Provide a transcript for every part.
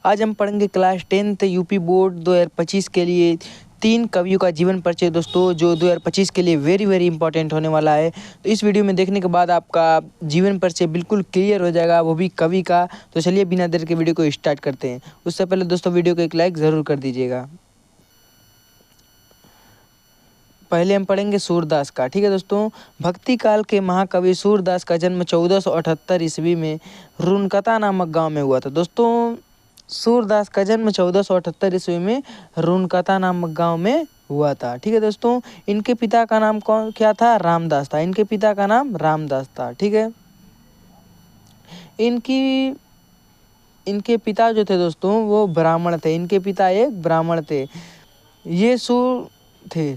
आज हम पढ़ेंगे क्लास 10th यूपी बोर्ड 2025 के लिए 3 कवियों का जीवन परिचय दोस्तों, जो 2025 के लिए वेरी इंपॉर्टेंट होने वाला है। तो इस वीडियो में देखने के बाद आपका जीवन परिचय बिल्कुल क्लियर हो जाएगा, वो भी कवि का। तो चलिए बिना देर के वीडियो को स्टार्ट करते हैं। उससे पहले दोस्तों वीडियो को एक लाइक ज़रूर कर दीजिएगा। पहले हम पढ़ेंगे सूरदास का। ठीक है दोस्तों, भक्ति काल के महाकवि सूरदास का जन्म 1478 ईस्वी में रुनकता नामक गांव में हुआ था। दोस्तों सूरदास का जन्म 1478 ईस्वी में रुनकता नामक गांव में हुआ था। ठीक है दोस्तों, इनके पिता का नाम क्या था? रामदास था। इनके पिता का नाम रामदास था। ठीक है, इनके पिता जो थे दोस्तों वो ब्राह्मण थे। इनके पिता एक ब्राह्मण थे। ये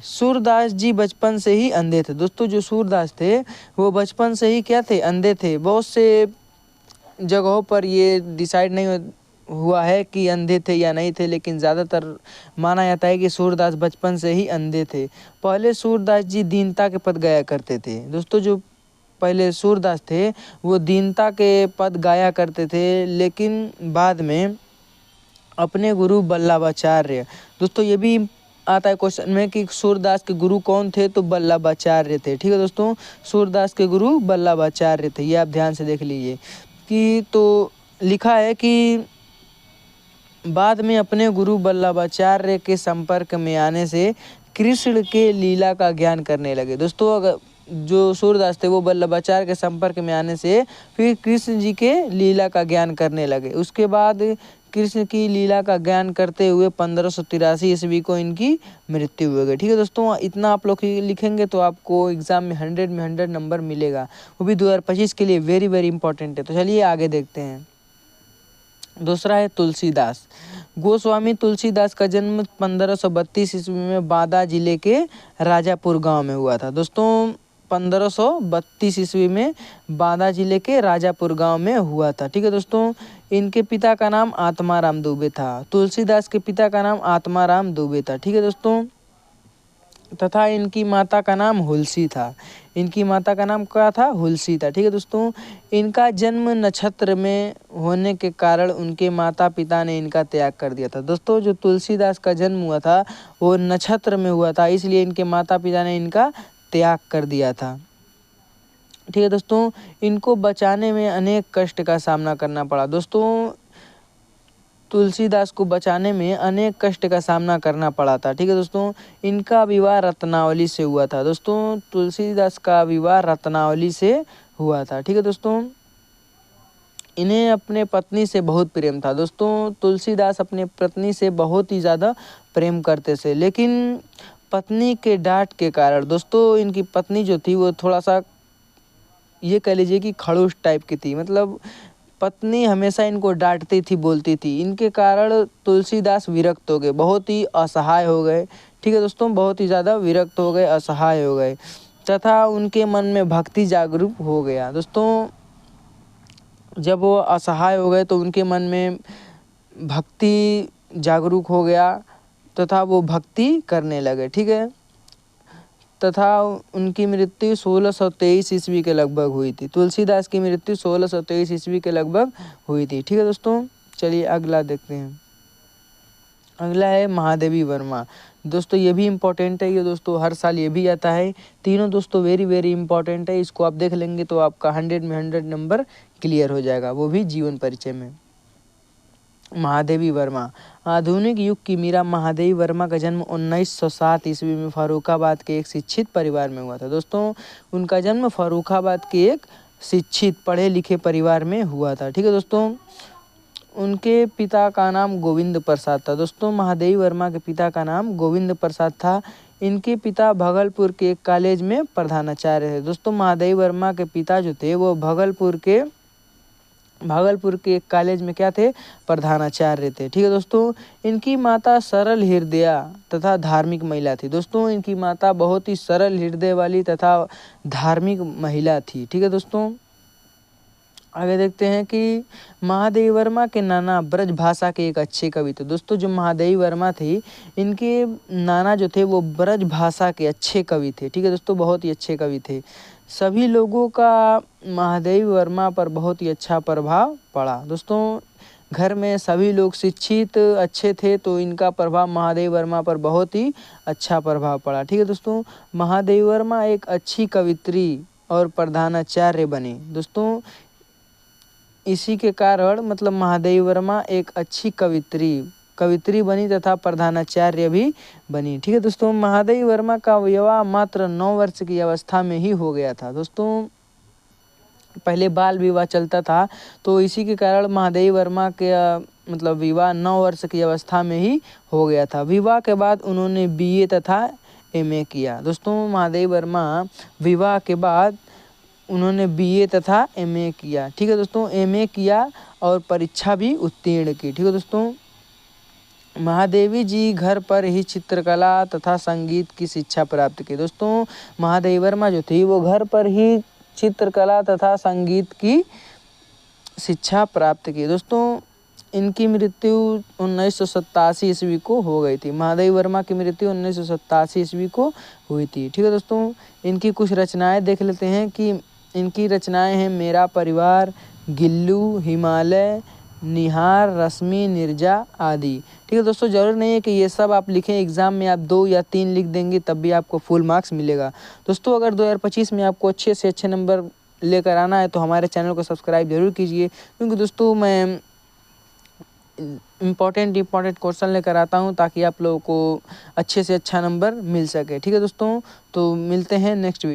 सूरदास जी बचपन से ही अंधे थे। दोस्तों जो सूरदास थे वो बचपन से ही क्या थे? अंधे थे। बहुत से जगहों पर ये डिसाइड नहीं हुआ है कि अंधे थे या नहीं थे, लेकिन ज़्यादातर माना जाता है कि सूरदास बचपन से ही अंधे थे। पहले सूरदास जी दीनता के पद गाया करते थे। दोस्तों जो पहले सूरदास थे वो दीनता के पद गाया करते थे, लेकिन बाद में अपने गुरु वल्लभाचार्य, दोस्तों ये भी आता है क्वेश्चन में कि सूरदास के गुरु कौन थे? तो वल्लभाचार्य थे। ठीक है दोस्तों, सूरदास के गुरु वल्लभाचार्य थे। ये आप ध्यान से देख लीजिए कि तो लिखा है कि बाद में अपने गुरु वल्लभाचार्य के संपर्क में आने से कृष्ण के लीला का ज्ञान करने लगे। दोस्तों अगर जो सूरदास थे वो वल्लभाचार्य के संपर्क में आने से फिर कृष्ण जी के लीला का ज्ञान करने लगे। उसके बाद कृष्ण की लीला का ज्ञान करते हुए 1583 ईस्वी को इनकी मृत्यु हो गई। ठीक है दोस्तों, इतना आप लोग लिखेंगे तो आपको एग्जाम में 100 नंबर मिलेगा, वो भी 2025 के लिए वेरी इंपॉर्टेंट है। तो चलिए आगे देखते हैं। दूसरा है तुलसीदास गोस्वामी। तुलसीदास का जन्म 1532 ईस्वी में बांदा जिले के राजापुर गांव में हुआ था। दोस्तों 1532 ईस्वी में बांदा जिले के राजापुर गांव में हुआ था। ठीक है दोस्तों, इनके पिता का नाम आत्माराम दुबे था। तुलसीदास के पिता का नाम आत्माराम दुबे था। ठीक है दोस्तों, तथा इनकी माता का नाम हुलसी था। इनकी माता का नाम क्या था? हुलसी था। ठीक है दोस्तों, इनका जन्म नक्षत्र में होने के कारण उनके माता पिता ने इनका त्याग कर दिया था। दोस्तों जो तुलसीदास का जन्म हुआ था वो नक्षत्र में हुआ था, इसलिए इनके माता पिता ने इनका त्याग कर दिया था। ठीक है दोस्तों, इनको बचाने में अनेक कष्ट का सामना करना पड़ा। दोस्तों तुलसीदास को बचाने में अनेक कष्ट का सामना करना पड़ा था। ठीक है दोस्तों, इनका विवाह रत्नावली से हुआ था। दोस्तों तुलसीदास का विवाह रत्नावली से हुआ था। ठीक है दोस्तों, इन्हें अपने पत्नी से बहुत प्रेम था। दोस्तों तुलसीदास अपने पत्नी से बहुत ही ज़्यादा प्रेम करते थे, लेकिन पत्नी के डांट के कारण, दोस्तों इनकी पत्नी जो थी वो थोड़ा सा ये कह लीजिए कि खड़ूस टाइप की थी। मतलब पत्नी हमेशा इनको डांटती थी, बोलती थी। इनके कारण तुलसीदास विरक्त हो गए, बहुत ही असहाय हो गए। ठीक है दोस्तों, बहुत ही ज़्यादा विरक्त हो गए, असहाय हो गए, तथा उनके मन में भक्ति जागरूक हो गया। दोस्तों जब वो असहाय हो गए तो उनके मन में भक्ति जागरूक हो गया तथा वो भक्ति करने लगे। ठीक है, तथा उनकी मृत्यु 1623 ईस्वी के लगभग हुई थी। तुलसीदास की मृत्यु 1623 ईस्वी के लगभग हुई थी। ठीक है दोस्तों, चलिए अगला देखते हैं। अगला है महादेवी वर्मा। दोस्तों ये भी इम्पोर्टेंट है, ये दोस्तों हर साल ये भी आता है। तीनों दोस्तों वेरी इंपॉर्टेंट है। इसको आप देख लेंगे तो आपका 100 में 100 नंबर क्लियर हो जाएगा, वो भी जीवन परिचय में। महादेवी वर्मा। आधुनिक युग की मीरा महादेवी वर्मा का जन्म 1907 ईस्वी में फर्रुखाबाद के एक शिक्षित परिवार में हुआ था। दोस्तों उनका जन्म फर्रुखाबाद के एक शिक्षित पढ़े लिखे परिवार में हुआ था। ठीक है दोस्तों, उनके पिता का नाम गोविंद प्रसाद था। दोस्तों महादेवी वर्मा के पिता का नाम गोविंद प्रसाद था। इनके पिता भागलपुर के एक कॉलेज में प्रधानाचार्य थे। दोस्तों महादेवी वर्मा के पिता जो थे वो भागलपुर के एक कॉलेज में क्या थे? प्रधानाचार्य थे। ठीक है दोस्तों, इनकी माता सरल हृदय तथा धार्मिक महिला थी। दोस्तों इनकी माता बहुत ही सरल हृदय वाली तथा धार्मिक महिला थी। ठीक है दोस्तों, आगे देखते हैं कि महादेवी वर्मा के नाना ब्रज भाषा के एक अच्छे कवि थे। दोस्तों जो महादेवी वर्मा थी, इनके नाना जो थे वो ब्रज भाषा के अच्छे कवि थे। ठीक है दोस्तों, बहुत ही अच्छे कवि थे। सभी लोगों का महादेवी वर्मा पर बहुत ही अच्छा प्रभाव पड़ा। दोस्तों घर में सभी लोग शिक्षित अच्छे थे, तो इनका प्रभाव महादेवी वर्मा पर बहुत ही अच्छा प्रभाव पड़ा। ठीक है दोस्तों, महादेवी वर्मा एक अच्छी कवित्री और प्रधानाचार्य बनी। दोस्तों इसी के कारण मतलब महादेवी वर्मा एक अच्छी कवित्री बनी तथा प्रधानाचार्य भी बनी। ठीक है दोस्तों, महादेवी वर्मा का विवाह मात्र 9 वर्ष की अवस्था में ही हो गया था। दोस्तों पहले बाल विवाह चलता था, तो इसी के कारण महादेवी वर्मा के मतलब विवाह 9 वर्ष की अवस्था में ही हो गया था। विवाह के बाद उन्होंने BA तथा MA किया। दोस्तों महादेवी वर्मा विवाह के बाद उन्होंने BA तथा MA किया। ठीक है दोस्तों, MA किया और परीक्षा भी उत्तीर्ण की। ठीक है दोस्तों, महादेवी जी घर पर ही चित्रकला तथा संगीत की शिक्षा प्राप्त की। दोस्तों महादेवी वर्मा जो थी वो घर पर ही चित्रकला तथा संगीत की शिक्षा प्राप्त की। दोस्तों इनकी मृत्यु 1987 ईस्वी को हो गई थी। महादेवी वर्मा की मृत्यु 1987 ईस्वी को हुई थी। ठीक है दोस्तों, इनकी कुछ रचनाएं देख लेते हैं कि इनकी रचनाएं हैं मेरा परिवार, गिल्लू, हिमालय, निहार, रश्मि, निर्जा आदि। ठीक है दोस्तों, जरूर नहीं है कि ये सब आप लिखें, एग्जाम में आप 2 या 3 लिख देंगे तब भी आपको फुल मार्क्स मिलेगा। दोस्तों अगर 2025 में आपको अच्छे से अच्छे नंबर लेकर आना है तो हमारे चैनल को सब्सक्राइब जरूर कीजिए, क्योंकि दोस्तों मैं इम्पॉर्टेंट क्वेश्चन लेकर आता हूँ ताकि आप लोगों को अच्छे से अच्छा नंबर मिल सके। ठीक है दोस्तों, तो मिलते हैं नेक्स्ट वीडियो।